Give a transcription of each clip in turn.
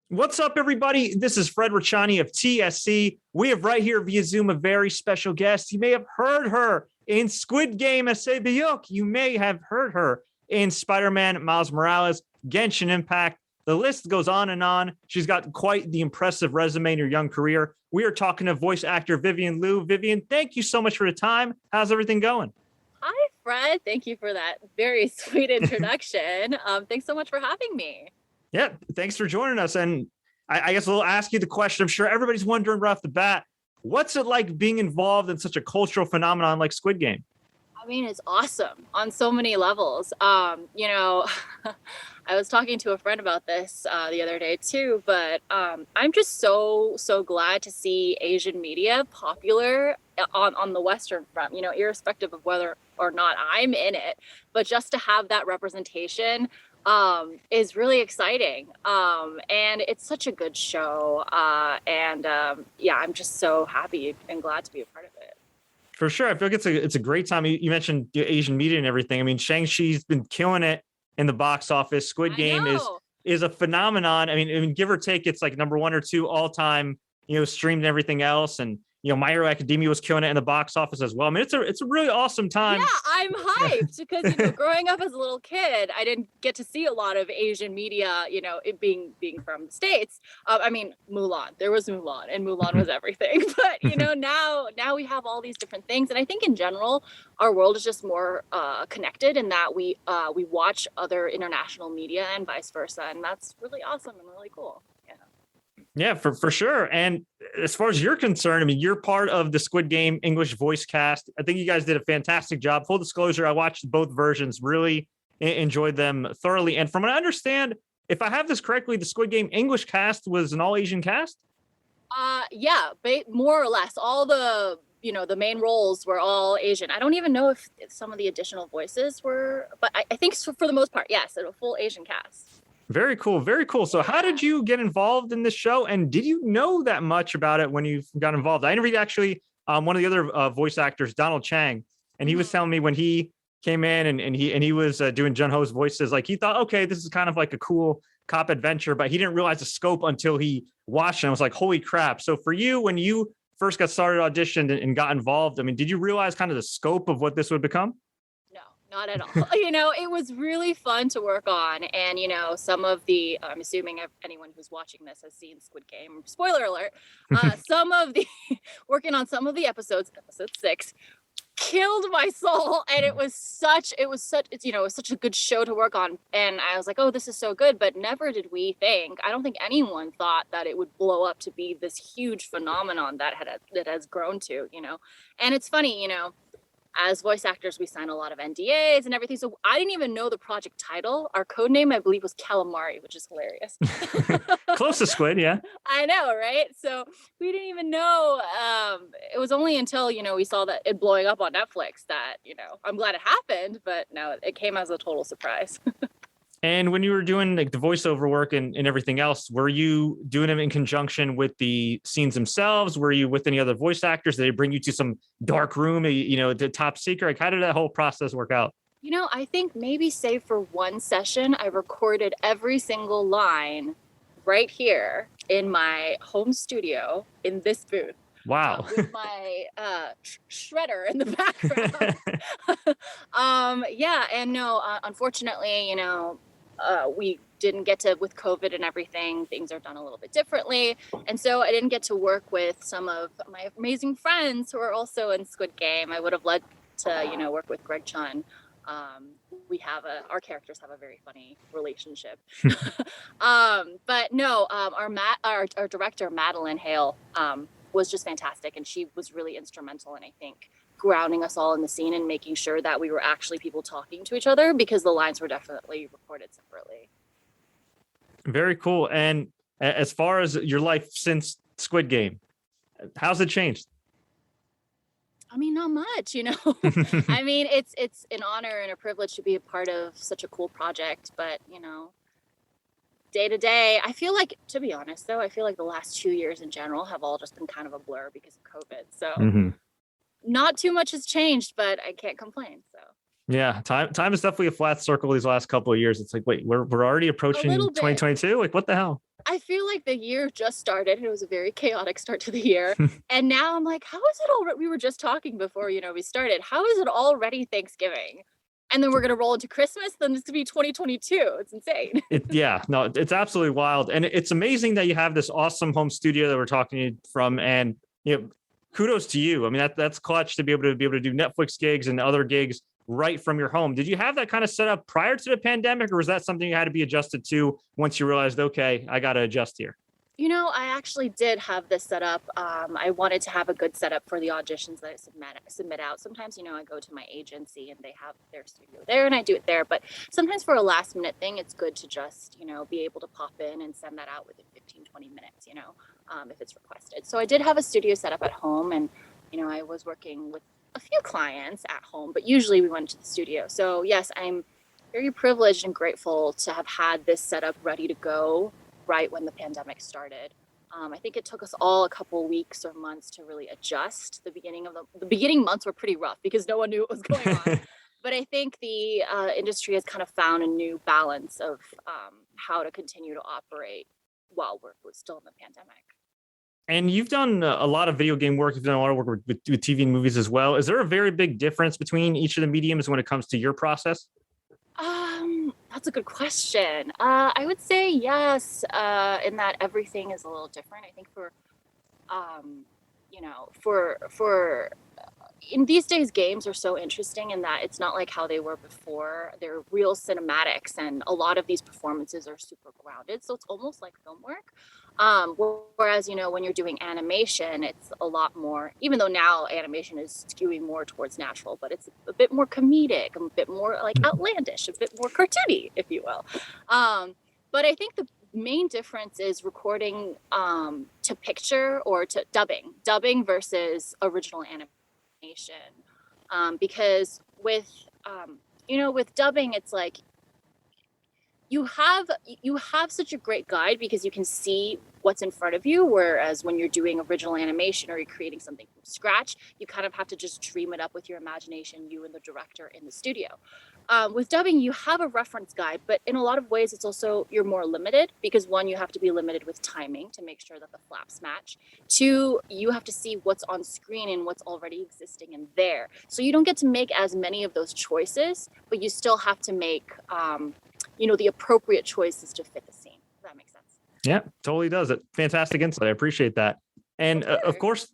What's up, everybody? This is Fred Rachani of TSC. We have right here via Zoom a very special guest. You may have heard her in Squid Game as Sae-byeok. You may have heard her in Spider-Man Miles Morales, Genshin Impact. The list goes on and on. She's got quite the impressive resume in her young career. We are talking to voice actor Vivian Liu. Vivian, thank you so much for the time. How's everything going? Hi, Fred. Thank you for that very sweet introduction. Thanks so much for having me. Yeah, thanks for joining us. And I guess we'll ask you the question. I'm sure everybody's wondering right off the bat, what's it like being involved in such a cultural phenomenon like Squid Game? I mean, it's awesome on so many levels. I was talking to a friend about this the other day too, but I'm just so glad to see Asian media popular on the Western front, irrespective of whether or not I'm in it, but just to have that representation is really exciting. And it's such a good show. Yeah, I'm just so happy and glad to be a part of it. For sure. I feel like it's a great time. You mentioned the Asian media and everything. I mean, Shang-Chi's been killing it in the box office. Squid Game is a phenomenon. I mean, give or take, it's like number one or two all time, streamed and everything else. And My Hero Academia was killing it in the box office as well. I mean, it's a really awesome time. Yeah, I'm hyped because growing up as a little kid, I didn't get to see a lot of Asian media. It being from the States. I mean, Mulan. There was Mulan, and Mulan was everything. But now we have all these different things, and I think in general, our world is just more connected in that we watch other international media and vice versa, and that's really awesome and really cool. Yeah, for sure. And as far as you're concerned, I mean, you're part of the Squid Game English voice cast. I think you guys did a fantastic job. Full disclosure, I watched both versions, really enjoyed them thoroughly. And from what I understand, if I have this correctly, the Squid Game English cast was an all Asian cast? Yeah, more or less. All the the main roles were all Asian. I don't even know if some of the additional voices were, but I think for the most part, yes, a full Asian cast. Very cool. Very cool. So how did you get involved in this show? And did you know that much about it when you got involved? I interviewed actually one of the other voice actors, Donald Chang, and he was telling me when he came in and he was doing Jun Ho's voices, like he thought, okay, this is kind of like a cool cop adventure, but he didn't realize the scope until he watched it. I was like, holy crap. So for you, when you first got started, auditioned and got involved, I mean, did you realize kind of the scope of what this would become? Not at all. It was really fun to work on. And, some of the, I'm assuming anyone who's watching this has seen Squid Game, spoiler alert, working on some of the episodes, episode 6, killed my soul. And it was such a good show to work on. And I was like, oh, this is so good. But never did I don't think anyone thought that it would blow up to be this huge phenomenon that has grown to, And it's funny, as voice actors, we sign a lot of NDAs and everything. So I didn't even know the project title. Our code name, I believe, was Calamari, which is hilarious. Close to Squid, yeah. I know, right? So we didn't even know. It was only until, we saw that it blowing up on Netflix that, I'm glad it happened. But no, it came as a total surprise. And when you were doing like the voiceover work and everything else, were you doing them in conjunction with the scenes themselves? Were you with any other voice actors? Did they bring you to some dark room, the top secret? Like, how did that whole process work out? I think maybe save for one session, I recorded every single line right here in my home studio in this booth. Wow. With my shredder in the background. Yeah. And no, unfortunately, we didn't get to, with COVID and everything, things are done a little bit differently. And so I didn't get to work with some of my amazing friends who are also in Squid Game. I would have loved to, work with Greg Chun. Our characters have a very funny relationship. But no, our director, Madeline Hale, was just fantastic. And she was really instrumental in, I think, grounding us all in the scene and making sure that we were actually people talking to each other, because the lines were definitely recorded separately. Very cool. And as far as your life since Squid Game, how's it changed? I mean, not much, I mean, it's an honor and a privilege to be a part of such a cool project, but, day to day, I feel like, to be honest, though, I feel like the last 2 years in general have all just been kind of a blur because of COVID. So not too much has changed, but I can't complain. So yeah, time is definitely a flat circle these last couple of years. It's like, wait, we're already approaching 2022. Like, what the hell? I feel like the year just started. It was a very chaotic start to the year. And now I'm like, how is it already? We were just talking before, we started. How is it already Thanksgiving? And then we're going to roll into Christmas. Then it's going to be 2022. It's insane. Yeah, no, it's absolutely wild. And it's amazing that you have this awesome home studio that we're talking to you from. And, kudos to you. I mean, that's clutch to be able to do Netflix gigs and other gigs right from your home. Did you have that kind of set up prior to the pandemic, or was that something you had to be adjusted to once you realized, okay, I got to adjust here? I actually did have this set up. I wanted to have a good setup for the auditions that I submit out. Sometimes, I go to my agency and they have their studio there and I do it there. But sometimes for a last minute thing, it's good to just, be able to pop in and send that out within 15, 20 minutes, if it's requested. So I did have a studio set up at home and, I was working with a few clients at home, but usually we went to the studio. So yes, I'm very privileged and grateful to have had this setup ready to go right when the pandemic started. I think it took us all a couple weeks or months to really adjust. The beginning months were pretty rough because no one knew what was going on. But I think the industry has kind of found a new balance of how to continue to operate while we're still in the pandemic. And you've done a lot of video game work. You've done a lot of work with TV and movies as well. Is there a very big difference between each of the mediums when it comes to your process? That's a good question. I would say yes, in that everything is a little different. I think for in these days, games are so interesting in that it's not like how they were before. They're real cinematics, and a lot of these performances are super grounded. So it's almost like film work. Whereas, when you're doing animation, it's a lot more, even though now animation is skewing more towards natural, but it's a bit more comedic, a bit more like outlandish, a bit more cartoony, if you will. But I think the main difference is recording to picture or to dubbing versus original animation. Because with dubbing, it's like you have such a great guide because you can see what's in front of you, whereas when you're doing original animation or you're creating something from scratch, you kind of have to just dream it up with your imagination, you and the director in the studio. With dubbing, you have a reference guide, but in a lot of ways, it's also, you're more limited because one, you have to be limited with timing to make sure that the flaps match. Two, you have to see what's on screen and what's already existing in there. So you don't get to make as many of those choices, but you still have to make, the appropriate choices to fit the scene. Does that make sense? Yeah, totally does it. Fantastic insight. I appreciate that. And of course,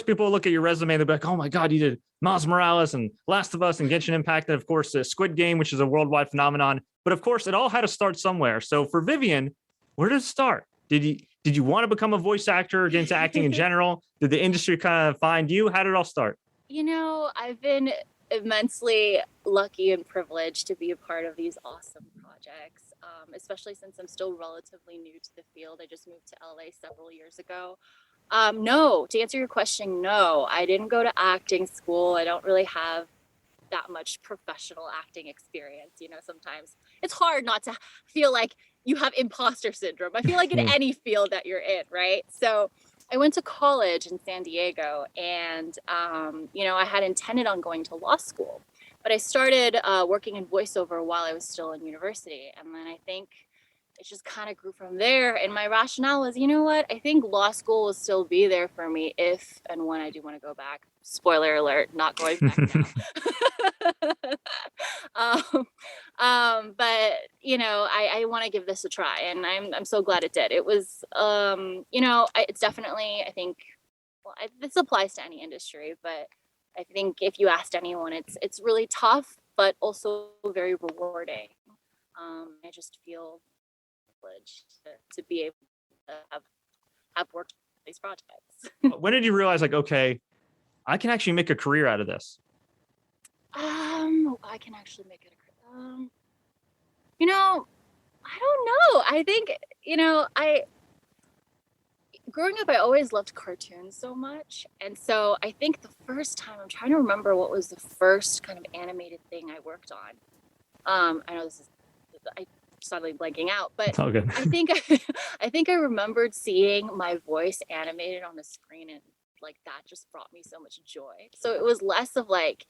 people look at your resume. They'll be like, "Oh my God, you did Miles Morales and Last of Us and Genshin Impact, and of course, the Squid Game, which is a worldwide phenomenon." But of course, it all had to start somewhere. So for Vivian, where did it start? Did you want to become a voice actor or get into acting in general? Did the industry kind of find you? How did it all start? I've been immensely lucky and privileged to be a part of these awesome projects, especially since I'm still relatively new to the field. I just moved to LA several years ago. No, to answer your question, no, I didn't go to acting school. I don't really have that much professional acting experience. Sometimes it's hard not to feel like you have imposter syndrome. I feel like in any field that you're in, right? So I went to college in San Diego and, I had intended on going to law school, but I started working in voiceover while I was still in university. And then I think it just kind of grew from there. And my rationale was, I think law school will still be there for me if and when I do want to go back. Spoiler alert, not going back now. But I want to give this a try, and I'm so glad it did. It was, it's definitely, I think, this applies to any industry, but I think if you asked anyone, it's really tough, but also very rewarding. I just feel privileged to be able to have worked on these projects. When did you realize, like, okay, I can actually make a career out of this? I can actually make it a career. I don't know. I think, growing up, I always loved cartoons so much. And so I think the first time, I'm trying to remember what was the first kind of animated thing I worked on. I know I suddenly blanking out, but Okay. I think I remembered seeing my voice animated on the screen, and like that just brought me so much joy. So it was less of like,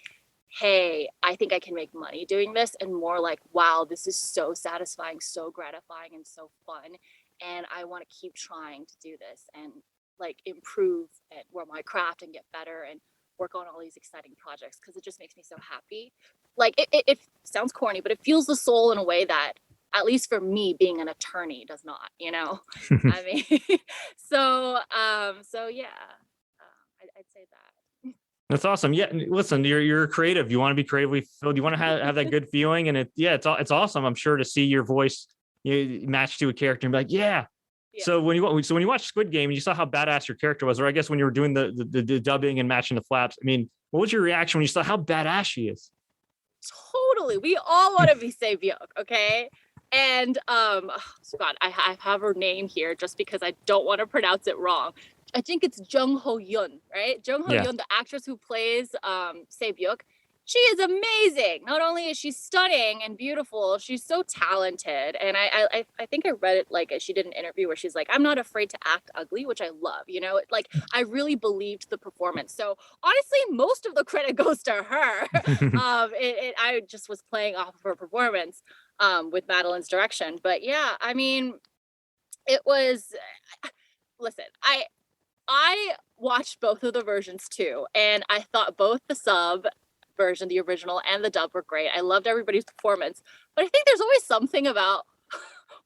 hey, I think I can make money doing this, and more like, wow, this is so satisfying, so gratifying, and so fun. and I want to keep trying to do this and like improve at where my craft and get better and work on all these exciting projects because it just makes me so happy. Like it sounds corny, but it fuels the soul in a way that, at least for me, being an attorney does not, you know. I mean, so yeah, I'd say that. That's awesome. Yeah, listen, you're creative. You want to be creatively filled. You want to have that good feeling, and it's awesome. I'm sure to see your voice match to a character and be like, yeah. So when you watch Squid Game and you saw how badass your character was, or I guess when you were doing the dubbing and matching the flaps, I mean, what was your reaction when you saw how badass she is? Totally, we all want to be Sae-byeok, okay? And God, I have her name here just because I don't want to pronounce it wrong. I think it's Jung Ho Yoon, right? Jung Ho Yoon, the actress who plays Sae-byeok. She is amazing. Not only is she stunning and beautiful, she's so talented. And I think I read it like she did an interview where she's like, I'm not afraid to act ugly, which I love. You know, like I really believed the performance. So honestly, most of the credit goes to her. I just was playing off of her performance with Madeline's direction. But yeah, I mean, it was. Listen, I watched both of the versions too, and I thought both the sub version, the original, and the dub were great. I loved everybody's performance, but I think there's always something about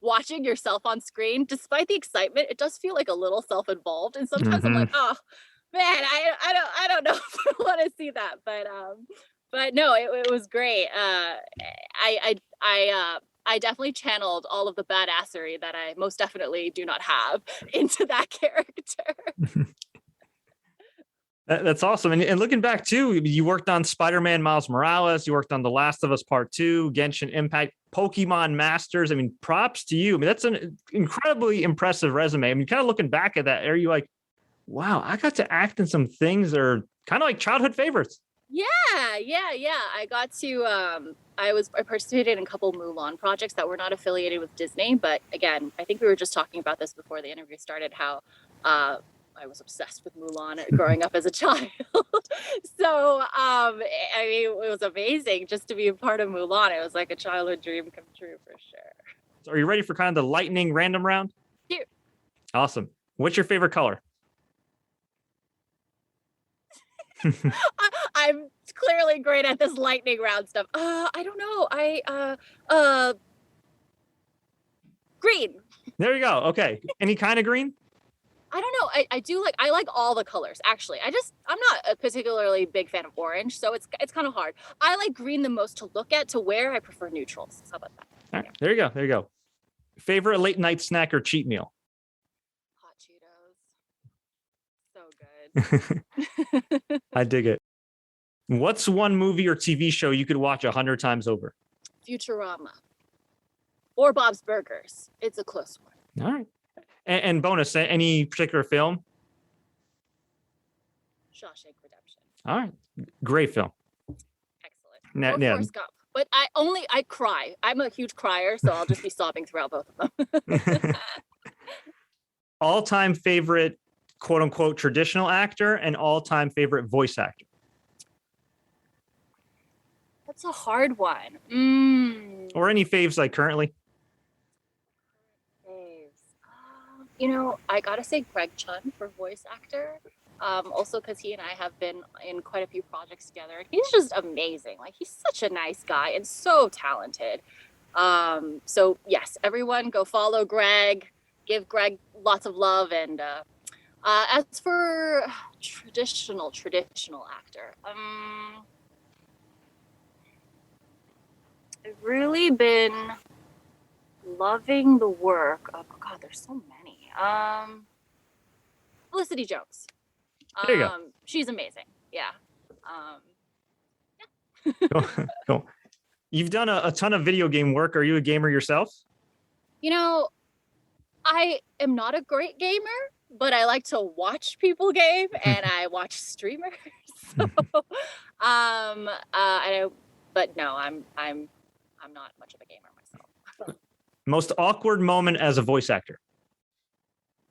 watching yourself on screen. Despite the excitement, it does feel like a little self-involved, and sometimes I'm like, oh man, I don't know if I want to see that, but no, it was great. I definitely channeled all of the badassery that I most definitely do not have into that character. That's awesome. And looking back too, you worked on Spider-Man Miles Morales, you worked on The Last of Us Part 2, Genshin Impact, Pokemon Masters. I mean, props to you. I mean, that's an incredibly impressive resume. I mean, kind of looking back at that, are you like, wow, I got to act in some things that are kind of like childhood favorites? Yeah. I got to I participated in a couple Mulan projects that were not affiliated with Disney, but again, I think we were just talking about this before the interview started, how I was obsessed with Mulan growing up as a child. So I mean, it was amazing just to be a part of Mulan. It was like a childhood dream come true for sure. So are you ready for kind of the lightning random round? Here. Awesome. What's your favorite color? I'm clearly great at this lightning round stuff. I don't know. Green. There you go. Okay. Any kind of green? I don't know. I like all the colors, actually. I'm not a particularly big fan of orange, so it's kind of hard. I like green the most to look at. To wear, I prefer neutrals. How about that? All right. There you go. Favorite late night snack or cheat meal? Hot Cheetos. So good. I dig it. What's one movie or TV show you could watch 100 times over? Futurama. Or Bob's Burgers. It's a close one. All right. And bonus, any particular film? Shawshank Redemption. All right. Great film. Excellent. Forrest Gump. But I cry. I'm a huge crier, so I'll just be sobbing throughout both of them. All-time favorite, quote unquote, traditional actor and all-time favorite voice actor? That's a hard one. Or any faves like currently? You know, I gotta say Greg Chun for voice actor. Also because he and I have been in quite a few projects together. He's just amazing. Like, he's such a nice guy and so talented. So yes, everyone go follow Greg, give Greg lots of love. And as for traditional actor, I've really been loving the work of, God, there's so many. Felicity Jones. There you go. She's amazing. Yeah. Cool. You've done a ton of video game work. Are you a gamer yourself? You know, I am not a great gamer, but I like to watch people game and I watch streamers. So, but no, I'm not much of a gamer myself. Most awkward moment as a voice actor?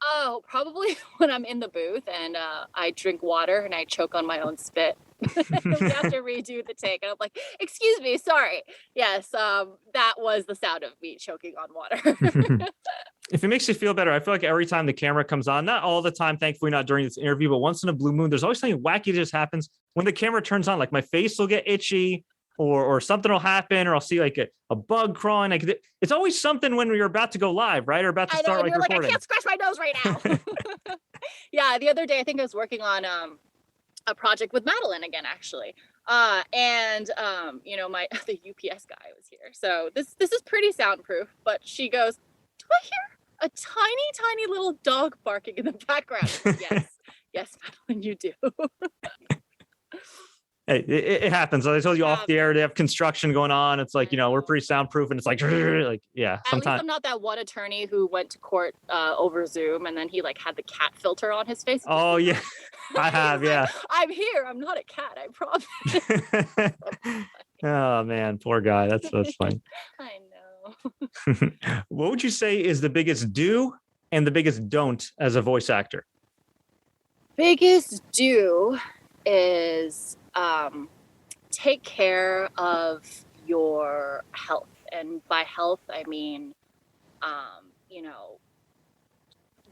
Oh, probably when I'm in the booth and I drink water and I choke on my own spit. We have to redo the take. And I'm like, excuse me, sorry. Yes, that was the sound of me choking on water. If it makes you feel better, I feel like every time the camera comes on, not all the time, thankfully, not during this interview, but once in a blue moon, there's always something wacky that just happens when the camera turns on. Like my face will get itchy, or something will happen, or I'll see like a bug crawling. Like it's always something when we're about to go live, right? Or about to I know, start and like you're like, I recording. can't scratch my nose right now. Yeah, the other day I think I was working on a project with Madeline again, actually. My the UPS guy was here. So this is pretty soundproof, but she goes, "Do I hear a tiny little dog barking in the background?" Yes, yes, Madeline, you do. Hey, it happens. I told you off the air, they have construction going on. It's like, we're pretty soundproof, and it's like yeah. At least I'm not that one attorney who went to court over Zoom and then he like had the cat filter on his face. Oh yeah, I have. Yeah. Like, I'm here. I'm not a cat. I promise. Oh man, poor guy. That's funny. I know. What would you say is the biggest do and the biggest don't as a voice actor? Biggest do is take care of your health. And by health, I mean,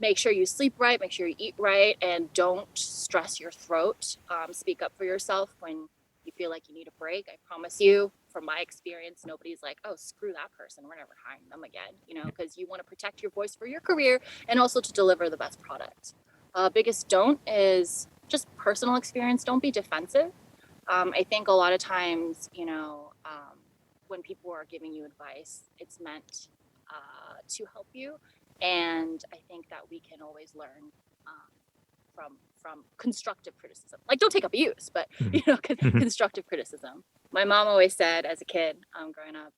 make sure you sleep right, make sure you eat right, and don't stress your throat. Speak up for yourself when you feel like you need a break. I promise you, from my experience, nobody's like, oh, screw that person, we're never hiring them again, because you want to protect your voice for your career and also to deliver the best product. Biggest don't is just personal experience. Don't be defensive. I think a lot of times, when people are giving you advice, it's meant to help you. And I think that we can always learn from constructive criticism. Like, don't take abuse, but constructive criticism. My mom always said, as a kid, growing up,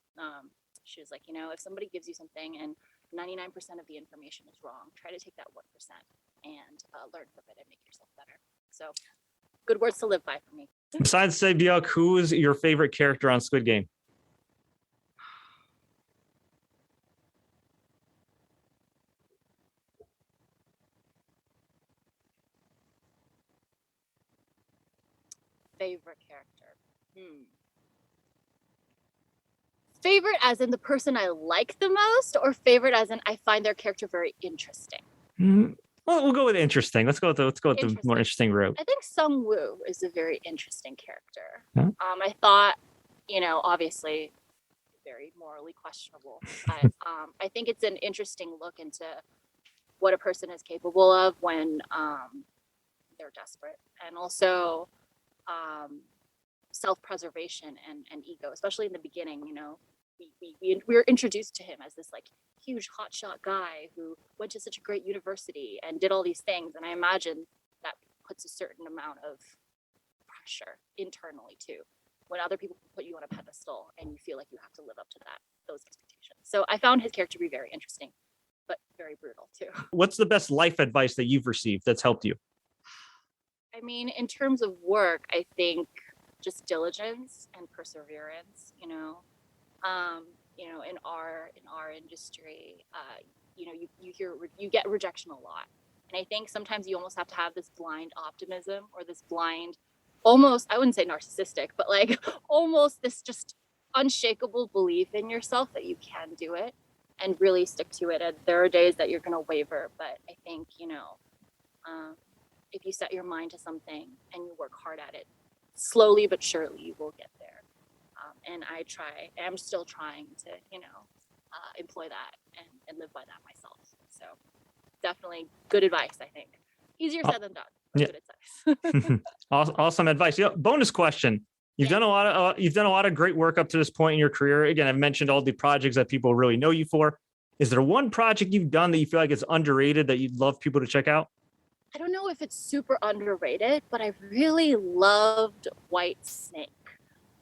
she was like, if somebody gives you something and 99% of the information is wrong, try to take that 1% and learn from it and make yourself better. So, good words to live by for me. Besides Sae-byeok, who is your favorite character on Squid Game? Favorite character. Favorite as in the person I like the most, or favorite as in I find their character very interesting? Well, we'll go with interesting. Let's go with the more interesting route. I think Sung-woo is a very interesting character. Huh? I thought, obviously very morally questionable, but I think it's an interesting look into what a person is capable of when they're desperate, and also self-preservation and ego, especially in the beginning. We were introduced to him as this like huge hotshot guy who went to such a great university and did all these things, and I imagine that puts a certain amount of pressure internally too, when other people put you on a pedestal and you feel like you have to live up to those expectations. So I found his character to be very interesting, but very brutal too. What's the best life advice that you've received that's helped you? I mean, in terms of work, I think just diligence and perseverance. In our industry, you get rejection a lot, and I think sometimes you almost have to have this blind optimism or this blind, almost, I wouldn't say narcissistic, but like almost this just unshakable belief in yourself that you can do it and really stick to it. And there are days that you're going to waver, but I think if you set your mind to something and you work hard at it, slowly but surely you will get there. And I'm still trying to, employ that and live by that myself. So definitely good advice, I think. Easier said than done, but good advice. Awesome advice. Bonus question. You've done a lot of great work up to this point in your career. Again, I've mentioned all the projects that people really know you for. Is there one project you've done that you feel like is underrated that you'd love people to check out? I don't know if it's super underrated, but I really loved White Snake.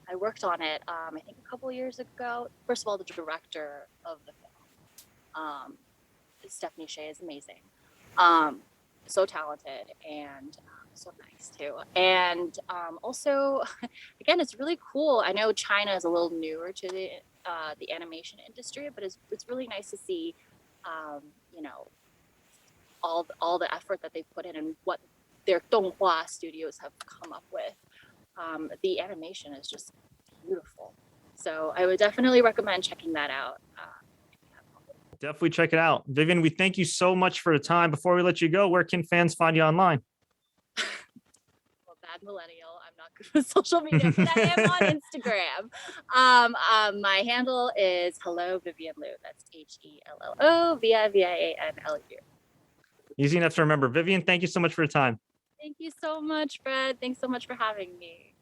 I worked on it, I think a couple of years ago. First of all, the director of the film, Stephanie Shea, is amazing. So talented and so nice too. And also, again, it's really cool. I know China is a little newer to the animation industry, but it's really nice to see, all the effort that they've put in and what their Donghua studios have come up with. The animation is just beautiful. So I would definitely recommend checking that out. Definitely check it out. Vivian, we thank you so much for the time. Before we let you go, where can fans find you online? Well, bad millennial. I'm not good with social media, but I am on Instagram. My handle is Hello Vivian Liu. That's HELLOVIVIANLU. Easy enough to remember. Vivian, thank you so much for your time. Thank you so much, Fred. Thanks so much for having me.